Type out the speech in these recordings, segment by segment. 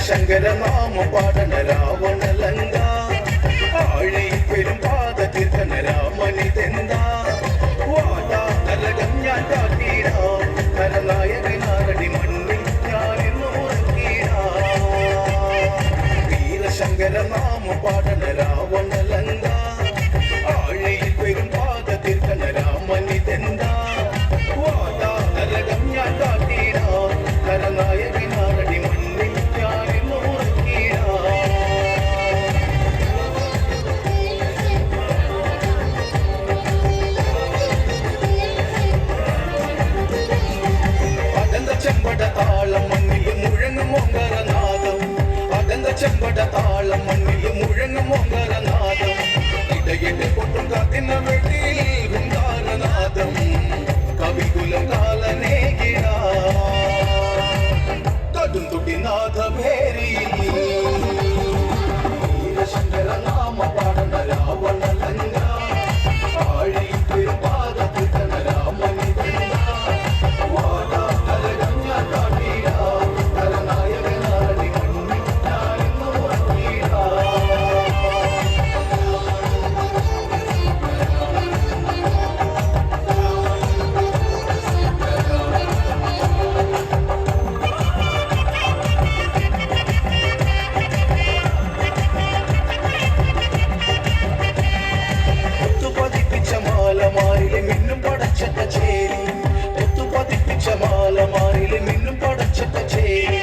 ശങ്കര നാമ പാടന രാവണ ലങ്ക ആഴി പെരും പാത തീർക്കന രാമനിതെന്താ വാടാ നരകം ഞാൻ കാട്ടീടാ നരനായകനാരടി മണ്ണിൽ ഞാനിന്നു ഉറക്കീടാ വീരശങ്കര നാമ പാടന രാവണ ലങ്ക ആഴി പെരും പാത തീർക്കന രാമനിതെന്താ വാടാ നരകം ഞാൻ കാട്ടീടാ നരനായകനാരടി മണ്ണിൽ ഞാനിന്നു ഉറക്കീടാ ചെമ്പട താളം മണ്ണിൽ മുഴങ്ങും ഓങ്കരനാദം അകന്ന ചെമ്പട താളം മണ്ണിൽ മുഴങ്ങും ഓങ്കരനാദം ഇടയിലെ പൊട്ടും കാത്തിന വെളിയിൽ ഹുങ്കാരനാദം കവികുലം കാലനേകിട കടും തുടിനാഥ ഭേരിയിൽ വീരശങ്കര നാമ പാടന രാവണ ലങ്ക ആഴി പാദത്തിൽ കന രാമനിതെന്താ വാടാ മാലമാരിലെ മിന്നും പടച്ചട്ട ചേരി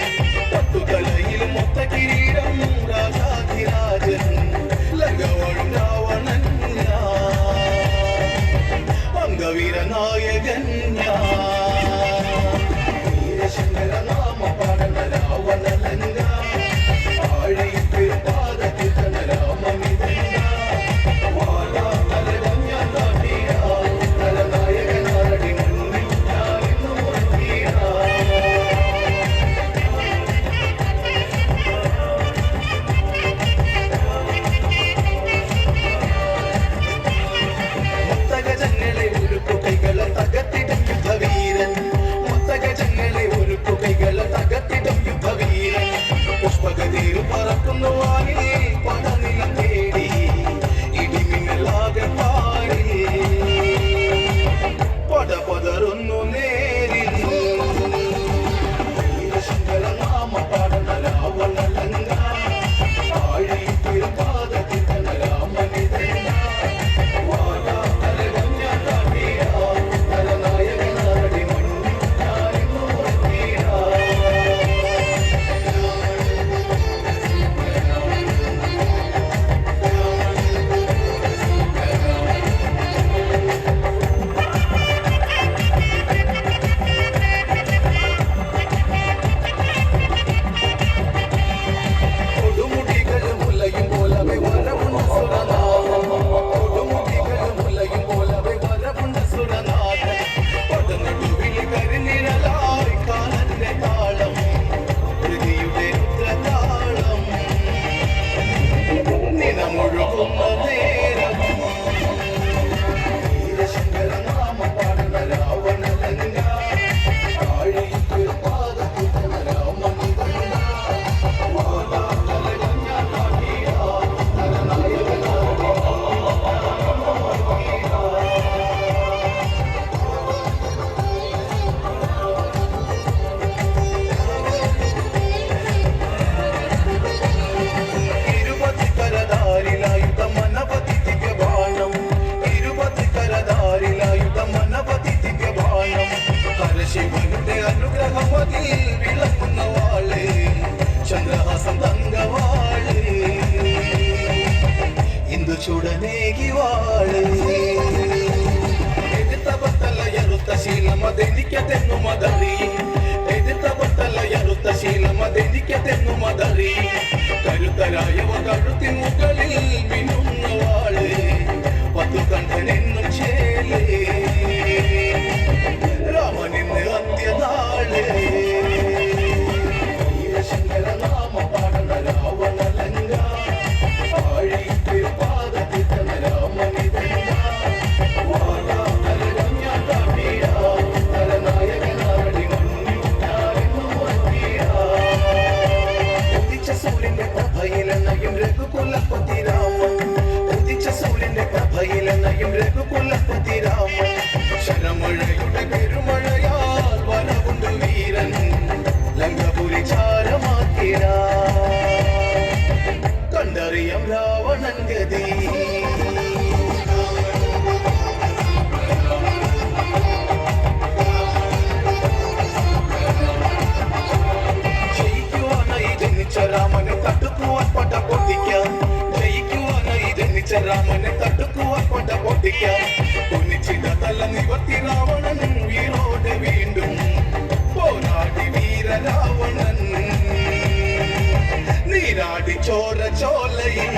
പത്തുതലയിൽ മൊത്ത കിരീടം രാജാധിരാജൻ ലങ്കവാഴും രാവണൻ അംഗവീര നായകൻ വീരശങ്കര നാമ പാടന രാവണ ലങ്ക ആഴി പാദത്തിൽ കന രാമനിതെന്താ വാടാ നരകം ഞാൻ കാട്ടീടാ നരനായകനാരടി മണ്ണിൽ പറക്കുന്നു വാനിൽ പടനിലം തേടി ഇടിമിന്നലാകെ പാടി പടപതറുന്നു നേരിൽ വീരശങ്കര നാമ പാടന രാവണ ലങ്ക ആഴി പാദത്തിൽ കന രാമനിതെന്താ വാടാ നരകം ഞാൻ കാട്ടീടാ നരനായകനാരടി മണ്ണിൽ ഞാനിന്നു ഉറക്കീടാ ശിവന്റെ അനുഗ്രഹമതിൽ വിളക്കുന്ന വാള് ചന്ദ്രഹാസം തങ്കവാള് ഇന്ദു ചുടനേകി വാള് എതിർത്ത ബത്തലയറുത്ത ശീലമതെനിക്കതെന്നു മതറി എതിർത്ത ബത്തലയറുത്ത ശീലമതെനിക്കതെന്നു മതറി കരുത്തരായവ കഴുത്തിൻ മുകളിൽ മിന്നുന്ന വാള് പത്തു കണ്ഠനെന്നും ചേലേ രാമനിന്ന് അന്ത്യനാള് വീരശങ്കര നാമ പാടന രാവണ ലങ്ക ആഴി പാദത്തിൽ കന രാമനിതെന്താ വാടാ നരകം ഞാൻ കാട്ടീടാ നരനായകനാരടി മണ്ണിൽ ഞാനിന്നു ഉറക്കീടാ രഘുകുലപതി രാമൻ ഉദിച്ച സൂര്യന്റെ പ്രഭയിലെന്നയും രഘുകുലപതി രാമൻ ശരമഴയുടെ പെരുമഴയാൽ വരവുണ്ട് വീരൻ ലങ്കപുരി ചാരമാക്കിയ കണ്ടറിയാം രാവണൻ ഗതി രാമനെ തട്ടുക്കുവാൻ പട്ട പൊട്ടിക്കാം ജയിക്കുവാനായി ജനിച്ച രാമനെ തട്ടുക്കുവാൻ പട്ട പൊട്ടിക്കാം ഒന്നിച്ചിട തല നിവർത്തി രാവണൻ വീരോടെ വീണ്ടും പോരാടി വീര രാവണൻ നീരാടി ചോര ചോലയിൽ